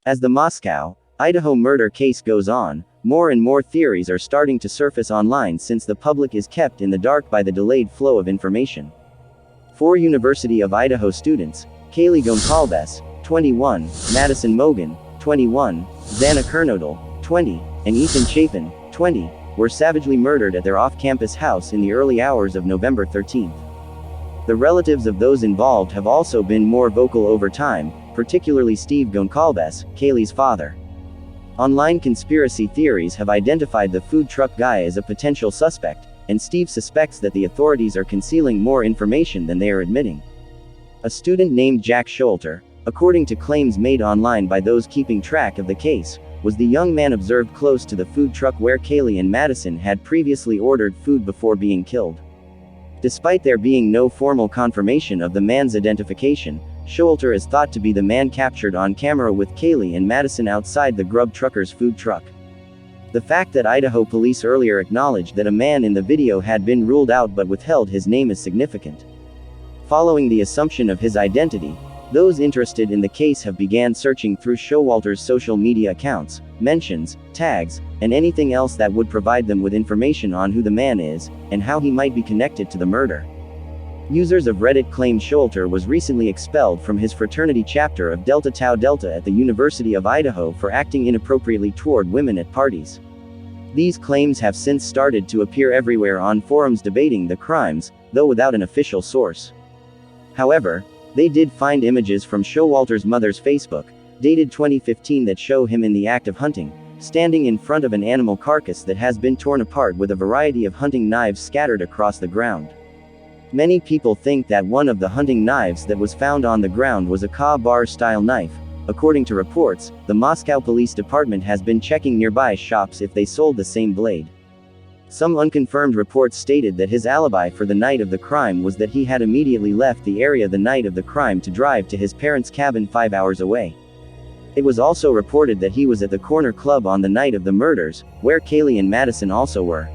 As the Moscow, Idaho murder case goes on, more and more theories are starting to surface online since the public is kept in the dark by the delayed flow of information. 4 University of Idaho students, Kaylee Goncalves, 21, Madison Mogan, 21, Xana Kernodle, 20, and Ethan Chapin, 20, were savagely murdered at their off-campus house in the early hours of November 13. The relatives of those involved have also been more vocal over time, particularly Steve Goncalves, Kaylee's father. Online conspiracy theories have identified the food truck guy as a potential suspect, and Steve suspects that the authorities are concealing more information than they are admitting. A student named Jack Scholter, according to claims made online by those keeping track of the case, was the young man observed close to the food truck where Kaylee and Madison had previously ordered food before being killed. Despite there being no formal confirmation of the man's identification, Scholter is thought to be the man captured on camera with Kaylee and Madison outside the Grub Truckers food truck. The fact that Idaho police earlier acknowledged that a man in the video had been ruled out but withheld his name is significant. Following the assumption of his identity, those interested in the case have began searching through Showalter's social media accounts, mentions, tags, and anything else that would provide them with information on who the man is, and how he might be connected to the murder. Users of Reddit claimed Scholter was recently expelled from his fraternity chapter of Delta Tau Delta at the University of Idaho for acting inappropriately toward women at parties. These claims have since started to appear everywhere on forums debating the crimes, though without an official source. However, they did find images from Showalter's mother's Facebook, dated 2015, that show him in the act of hunting, standing in front of an animal carcass that has been torn apart with a variety of hunting knives scattered across the ground. Many people think that one of the hunting knives that was found on the ground was a Ka-bar-style knife. According to reports, the Moscow Police Department has been checking nearby shops if they sold the same blade. Some unconfirmed reports stated that his alibi for the night of the crime was that he had immediately left the area the night of the crime to drive to his parents' cabin 5 hours away. It was also reported that he was at the Corner Club on the night of the murders, where Kaylee and Madison also were.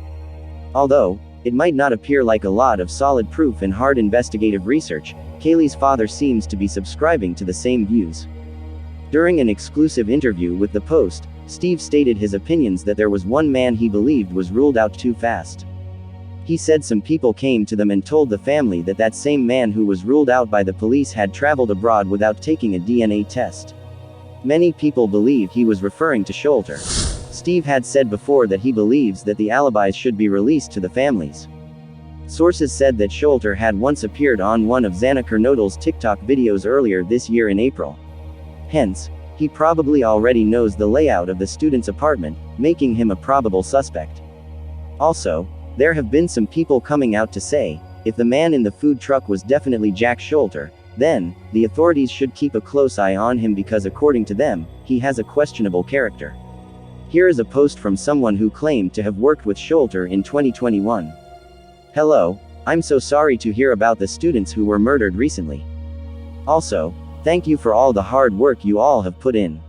Although it might not appear like a lot of solid proof and hard investigative research, Kaylee's father seems to be subscribing to the same views. During an exclusive interview with The Post, Steve stated his opinions that there was one man he believed was ruled out too fast. He said some people came to them and told the family that that same man who was ruled out by the police had traveled abroad without taking a DNA test. Many people believe he was referring to Scholter. Steve had said before that he believes that the alibis should be released to the families. Sources said that Scholter had once appeared on one of Xana Kernodle's TikTok videos earlier this year in April. Hence, he probably already knows the layout of the student's apartment, making him a probable suspect. Also, there have been some people coming out to say, if the man in the food truck was definitely Jack Scholter, then the authorities should keep a close eye on him because according to them, he has a questionable character. Here is a post from someone who claimed to have worked with Scholter in 2021. Hello, I'm so sorry to hear about the students who were murdered recently. Also, thank you for all the hard work you all have put in.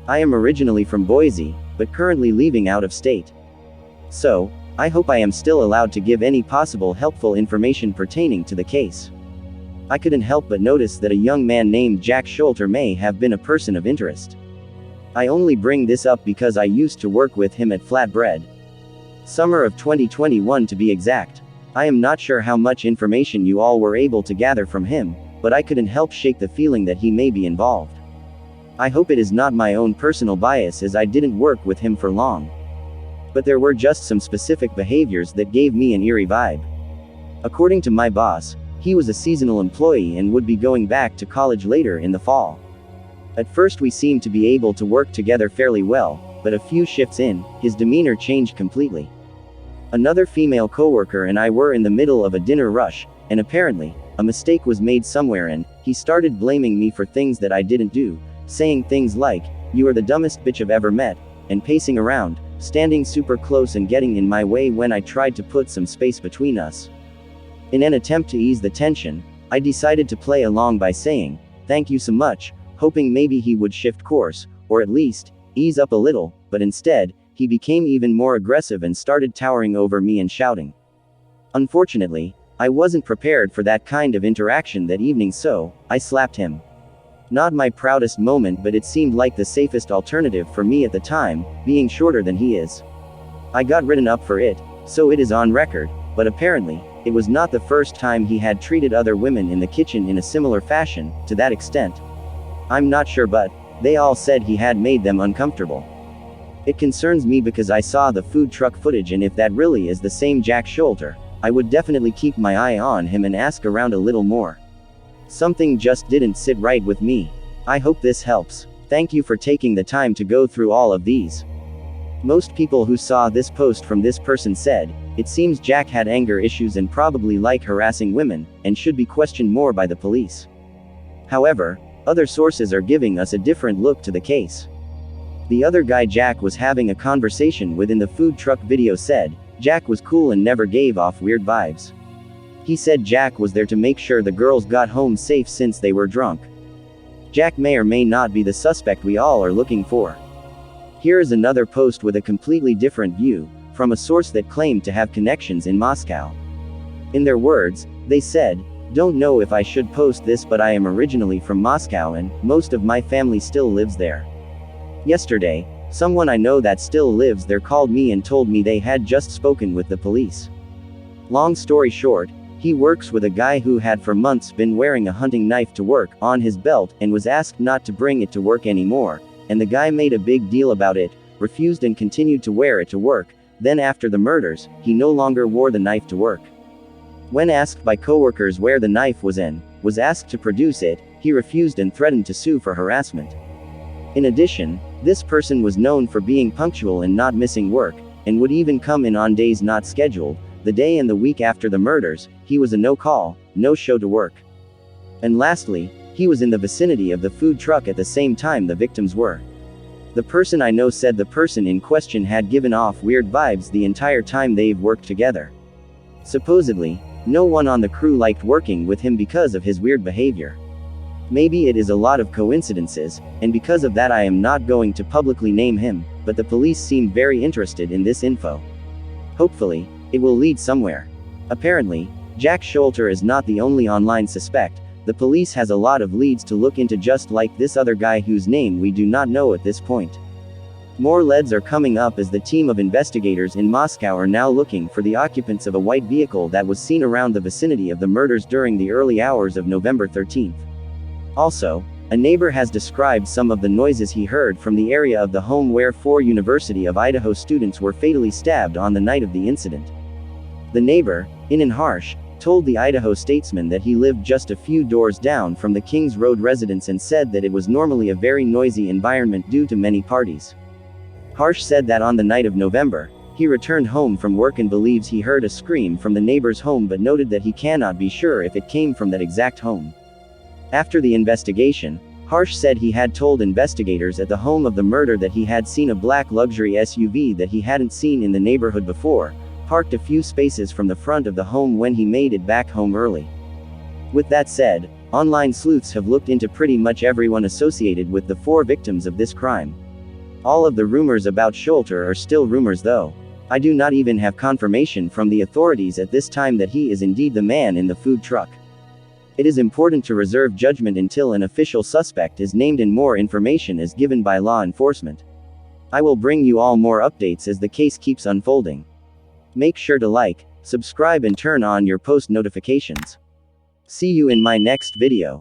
I am originally from Boise, but currently leaving out of state. So, I hope I am still allowed to give any possible helpful information pertaining to the case. I couldn't help but notice that a young man named Jack Scholter may have been a person of interest. I only bring this up because I used to work with him at Flatbread. Summer of 2021 to be exact. I am not sure how much information you all were able to gather from him, but I couldn't help shake the feeling that he may be involved. I hope it is not my own personal bias as I didn't work with him for long. But there were just some specific behaviors that gave me an eerie vibe. According to my boss, he was a seasonal employee and would be going back to college later in the fall. At first we seemed to be able to work together fairly well, but a few shifts in, his demeanor changed completely. Another female coworker and I were in the middle of a dinner rush, and apparently, a mistake was made somewhere and he started blaming me for things that I didn't do, saying things like, "You are the dumbest bitch I've ever met," and pacing around, standing super close and getting in my way when I tried to put some space between us. In an attempt to ease the tension, I decided to play along by saying, "Thank you so much," hoping maybe he would shift course, or at least, ease up a little, but instead, he became even more aggressive and started towering over me and shouting. Unfortunately, I wasn't prepared for that kind of interaction that evening, so I slapped him. Not my proudest moment, but it seemed like the safest alternative for me at the time, being shorter than he is. I got written up for it, so it is on record, but apparently, it was not the first time he had treated other women in the kitchen in a similar fashion, to that extent. I'm not sure, but they all said he had made them uncomfortable. It concerns me because I saw the food truck footage, and if that really is the same Jack Sholter, I would definitely keep my eye on him and ask around a little more. Something just didn't sit right with me. I hope this helps. Thank you for taking the time to go through all of these. Most people who saw this post from this person said, it seems Jack had anger issues and probably like harassing women, and should be questioned more by the police. However, other sources are giving us a different look to the case. The other guy Jack was having a conversation with in the food truck video said, Jack was cool and never gave off weird vibes. He said Jack was there to make sure the girls got home safe since they were drunk. Jack may or may not be the suspect we all are looking for. Here is another post with a completely different view, from a source that claimed to have connections in Moscow. In their words, they said, don't know if I should post this, but I am originally from Moscow and most of my family still lives there. Yesterday, someone I know that still lives there called me and told me they had just spoken with the police. Long story short, he works with a guy who had for months been wearing a hunting knife to work on his belt and was asked not to bring it to work anymore, and the guy made a big deal about it, refused and continued to wear it to work. Then after the murders, he no longer wore the knife to work. When asked by coworkers where the knife was and was asked to produce it, he refused and threatened to sue for harassment. In addition, this person was known for being punctual and not missing work, and would even come in on days not scheduled. The day and the week after the murders, he was a no-call, no-show to work. And lastly, he was in the vicinity of the food truck at the same time the victims were. The person I know said the person in question had given off weird vibes the entire time they've worked together. Supposedly, no one on the crew liked working with him because of his weird behavior. Maybe it is a lot of coincidences, and because of that I am not going to publicly name him, but the police seem very interested in this info. Hopefully, it will lead somewhere. Apparently, Jack Sholter is not the only online suspect. The police has a lot of leads to look into, just like this other guy whose name we do not know at this point. More leads are coming up as the team of investigators in Moscow are now looking for the occupants of a white vehicle that was seen around the vicinity of the murders during the early hours of November 13th. Also, a neighbor has described some of the noises he heard from the area of the home where 4 University of Idaho students were fatally stabbed on the night of the incident. The neighbor, Inan Harsh, told the Idaho Statesman that he lived just a few doors down from the Kings Road residence and said that it was normally a very noisy environment due to many parties. Harsh said that on the night of November, he returned home from work and believes he heard a scream from the neighbor's home, but noted that he cannot be sure if it came from that exact home. After the investigation, Harsh said he had told investigators at the home of the murder that he had seen a black luxury SUV that he hadn't seen in the neighborhood before, parked a few spaces from the front of the home when he made it back home early. With that said, online sleuths have looked into pretty much everyone associated with the 4 victims of this crime. All of the rumors about Sholter are still rumors though. I do not even have confirmation from the authorities at this time that he is indeed the man in the food truck. It is important to reserve judgment until an official suspect is named and more information is given by law enforcement. I will bring you all more updates as the case keeps unfolding. Make sure to like, subscribe and turn on your post notifications. See you in my next video.